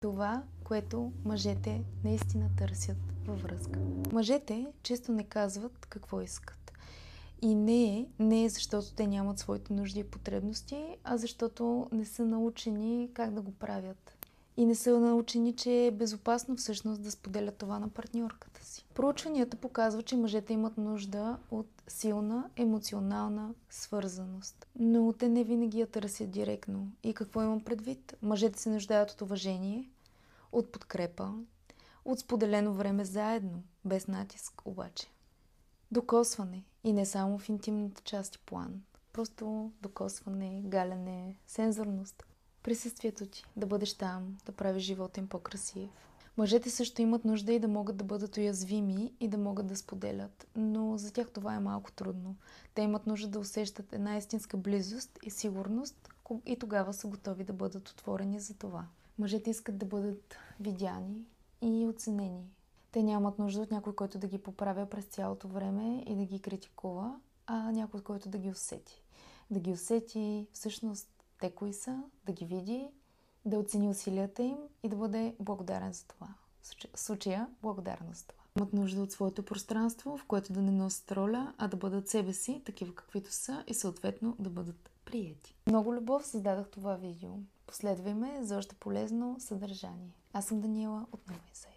Това, което мъжете наистина търсят във връзка. Мъжете често не казват какво искат. И не е защото те нямат своите нужди и потребности, а защото не са научени как да го правят. И не са научени, че е безопасно всъщност да споделят това на партньорката си. Проучванията показват, че мъжете имат нужда от силна емоционална свързаност. Но те не винаги я търсят директно. И какво имам предвид? Мъжете се нуждаят от уважение, от подкрепа, от споделено време заедно, без натиск обаче. Докосване. И не само в интимната част и план. Просто докосване, галене, сензорност. Присъствието ти, да бъдеш там, да правиш живота им по-красив. Мъжете също имат нужда и да могат да бъдат уязвими и да могат да споделят, но за тях това е малко трудно. Те имат нужда да усещат една истинска близост и сигурност и тогава са готови да бъдат отворени за това. Мъжете искат да бъдат видяни и оценени. Те нямат нужда от някой, който да ги поправя през цялото време и да ги критикува, а някой, който да ги усети. Да ги усети всъщност те кои са, да ги види, да оцени усилията им и да бъде благодарен за това. В случая благодарна за това. Имат нужда от своето пространство, в което да не носят роля, а да бъдат себе си, такива каквито са и съответно да бъдат приети. Много любов създадах това видео. Последвай ме за още полезно съдържание. Аз съм Даниела от Новия Сайт.